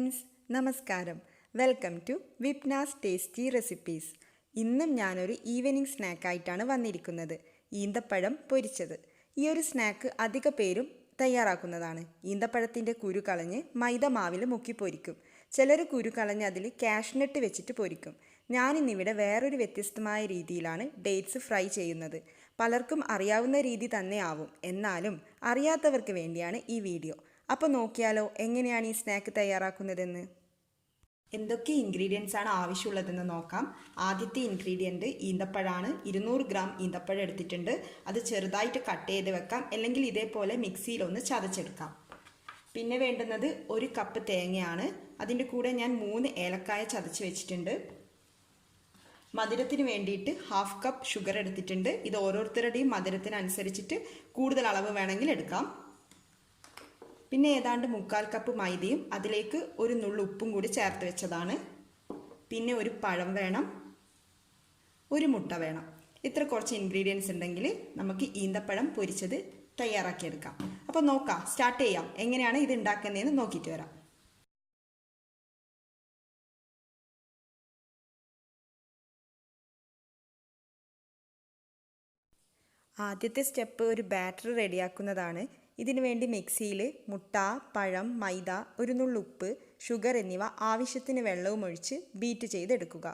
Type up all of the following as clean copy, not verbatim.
Friends, നമസ്കാരം. Welcome to വിപ്നാസ് tasty recipes. ഇന്നും ഞാനൊരു ഈവനിങ് സ്നാക്കായിട്ടാണ് വന്നിരിക്കുന്നത്. ഈന്തപ്പഴം പൊരിച്ചത്. ഈ ഒരു സ്നാക്ക് അധിക പേരും തയ്യാറാക്കുന്നതാണ്. ഈന്തപ്പഴത്തിൻ്റെ കുരു കളഞ്ഞ് മൈദ മാവിൽ മുക്കി പൊരിക്കും. ചിലർ കുരു കളഞ്ഞ് അതിൽ കാഷ്നട്ട് വെച്ചിട്ട് പൊരിക്കും. ഞാനിന്നിവിടെ വേറൊരു വ്യത്യസ്തമായ രീതിയിലാണ് ഡേറ്റ്സ് ഫ്രൈ ചെയ്യുന്നത്. പലർക്കും അറിയാവുന്ന രീതി തന്നെ ആവും, എന്നാലും അറിയാത്തവർക്ക് വേണ്ടിയാണ് ഈ വീഡിയോ. അപ്പോൾ നോക്കിയാലോ എങ്ങനെയാണ് ഈ സ്നാക്ക് തയ്യാറാക്കുന്നതെന്ന്. എന്തൊക്കെ ഇൻഗ്രീഡിയൻസ് ആണ് ആവശ്യമുള്ളതെന്ന് നോക്കാം. ആദ്യത്തെ ഇൻഗ്രീഡിയൻറ്റ് ഈന്തപ്പഴമാണ്. 200 ഗ്രാം ഈന്തപ്പഴം എടുത്തിട്ടുണ്ട്. അത് ചെറുതായിട്ട് കട്ട് ചെയ്ത് വെക്കാം, അല്ലെങ്കിൽ ഇതേപോലെ മിക്സിയിലൊന്ന് ചതച്ചെടുക്കാം. പിന്നെ വേണ്ടുന്നത് 1 കപ്പ് തേങ്ങയാണ്. അതിൻ്റെ കൂടെ ഞാൻ 3 ഏലക്കായ ചതച്ച് വെച്ചിട്ടുണ്ട്. മധുരത്തിന് വേണ്ടിയിട്ട് 1/2 കപ്പ് ഷുഗർ എടുത്തിട്ടുണ്ട്. ഇത് ഓരോരുത്തരുടെയും മധുരത്തിനനുസരിച്ചിട്ട് കൂടുതൽ അളവ് വേണമെങ്കിൽ എടുക്കാം. പിന്നെ ഏതാണ്ട് 1/4 കപ്പ് മൈദയും അതിലേക്ക് ഒരു നുള്ളു ഉപ്പും കൂടി ചേർത്ത് വെച്ചതാണ്. പിന്നെ ഒരു പഴം വേണം, ഒരു മുട്ട വേണം. ഇത്ര കുറച്ച് ഇൻഗ്രീഡിയൻസ് ഉണ്ടെങ്കിൽ നമുക്ക് ഈന്തപ്പഴം പൊരിച്ചത് തയ്യാറാക്കിയെടുക്കാം. അപ്പോൾ നോക്കാം, സ്റ്റാർട്ട് ചെയ്യാം. എങ്ങനെയാണ് ഇത് ഉണ്ടാക്കുന്നതെന്ന് നോക്കിയിട്ട് വരാം. ആദ്യത്തെ സ്റ്റെപ്പ് ഒരു ബാറ്റർ റെഡിയാക്കുന്നതാണ്. ഇതിനു വേണ്ടി മിക്സിയിൽ മുട്ട, പഴം, മൈദ, ഒരു നുള്ളുപ്പ്, ഷുഗർ എന്നിവ ആവശ്യത്തിന് വെള്ളവും ഒഴിച്ച് ബീറ്റ് ചെയ്തെടുക്കുക.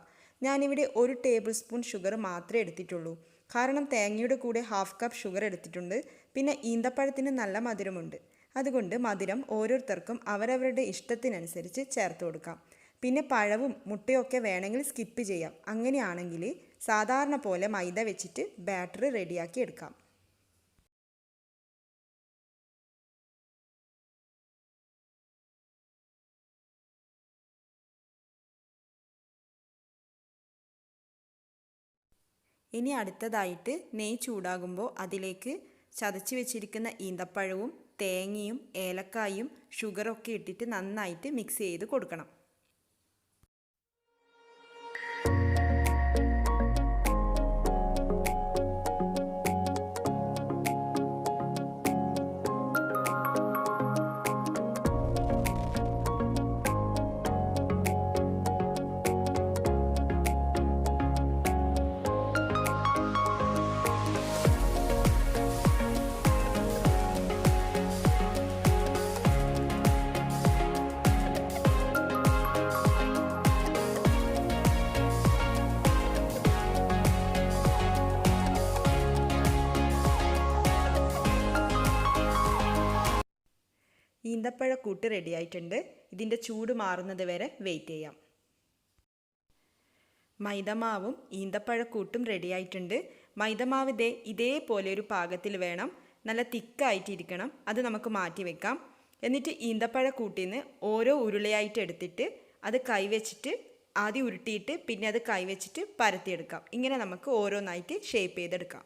ഞാനിവിടെ 1 ടേബിൾ സ്പൂൺ ഷുഗർ മാത്രമേ എടുത്തിട്ടുള്ളൂ. കാരണം തേങ്ങയുടെ കൂടെ 1/2 കപ്പ് ഷുഗർ എടുത്തിട്ടുണ്ട്. പിന്നെ ഈന്തപ്പഴത്തിന് നല്ല മധുരമുണ്ട്. അതുകൊണ്ട് മധുരം ഓരോരുത്തർക്കും അവരവരുടെ ഇഷ്ടത്തിനനുസരിച്ച് ചേർത്ത് കൊടുക്കാം. പിന്നെ പഴവും മുട്ടയൊക്കെ വേണമെങ്കിൽ സ്കിപ്പ് ചെയ്യാം. അങ്ങനെയാണെങ്കിൽ സാധാരണ പോലെ മൈദ വെച്ചിട്ട് ബാറ്റർ റെഡിയാക്കി എടുക്കാം. ഇനി അടുത്തതായിട്ട് നെയ്യ് ചൂടാകുമ്പോൾ അതിലേക്ക് ചതച്ച് വെച്ചിരിക്കുന്ന ഈന്തപ്പഴവും തേങ്ങയും ഏലക്കായും ഷുഗറൊക്കെ ഇട്ടിട്ട് നന്നായിട്ട് മിക്സ് ചെയ്ത് കൊടുക്കണം. ഈന്തപ്പഴക്കൂട്ട് റെഡി ആയിട്ടുണ്ട്. ഇതിൻ്റെ ചൂട് മാറുന്നത് വരെ വെയിറ്റ് ചെയ്യാം. മൈദമാവും ഈന്തപ്പഴക്കൂട്ടും റെഡി ആയിട്ടുണ്ട്. മൈദമാവ് ഇതേപോലെ ഒരു പാകത്തിൽ വേണം, നല്ല തിക്കായിട്ടിരിക്കണം. അത് നമുക്ക് മാറ്റി വെക്കാം. എന്നിട്ട് ഈന്തപ്പഴക്കൂട്ടിൽ നിന്ന് ഓരോ ഉരുളയായിട്ട് എടുത്തിട്ട് അത് കൈവച്ചിട്ട് ആദ്യം ഉരുട്ടിയിട്ട് പിന്നെ അത് കൈവച്ചിട്ട് പരത്തിയെടുക്കാം. ഇങ്ങനെ നമുക്ക് ഓരോന്നായിട്ട് ഷേപ്പ് ചെയ്തെടുക്കാം.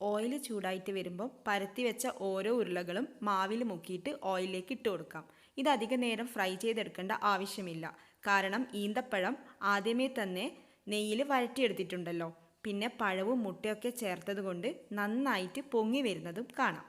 ഓയിൽ ചൂടായിട്ട് വരുമ്പോൾ പരത്തി വെച്ച ഓരോ ഉരുളകളും മാവിൽ മുക്കിയിട്ട് ഓയിലിലേക്ക് ഇട്ട് കൊടുക്കാം. ഇത് അധിക നേരം ഫ്രൈ ചെയ്തെടുക്കേണ്ട ആവശ്യമില്ല. കാരണം ഈന്തപ്പഴം ആദ്യമേ തന്നെ നെയ്യിൽ വഴറ്റിയെടുത്തിട്ടുണ്ടല്ലോ. പിന്നെ പഴവും മുട്ടയൊക്കെ ചേർത്തത് കൊണ്ട് നന്നായിട്ട് പൊങ്ങി വരുന്നതും കാണാം.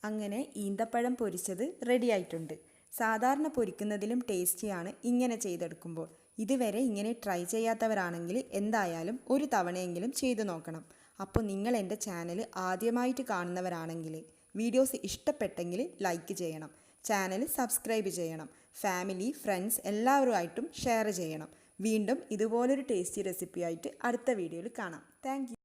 അങ്ങനെ ഈന്തപ്പഴം പൊരിച്ചത് റെഡി ആയിട്ടുണ്ട്. സാധാരണ പൊരിക്കുന്നതിലും ടേസ്റ്റിയാണ് ഇങ്ങനെ ചെയ്തെടുക്കുമ്പോൾ. ഇതുവരെ ഇങ്ങനെ ട്രൈ ചെയ്യാത്തവരാണെങ്കിൽ എന്തായാലും ഒരു തവണയെങ്കിലും ചെയ്തു നോക്കണം. അപ്പോൾ നിങ്ങൾ എൻ്റെ ചാനൽ ആദ്യമായിട്ട് കാണുന്നവരാണെങ്കിൽ വീഡിയോസ് ഇഷ്ടപ്പെട്ടെങ്കിൽ ലൈക്ക് ചെയ്യണം, ചാനൽ സബ്സ്ക്രൈബ് ചെയ്യണം, ഫാമിലി ഫ്രണ്ട്സ് എല്ലാവരുമായിട്ടും ഷെയർ ചെയ്യണം. വീണ്ടും ഇതുപോലൊരു ടേസ്റ്റി റെസിപ്പിയായിട്ട് അടുത്ത വീഡിയോയിൽ കാണാം. Thank you.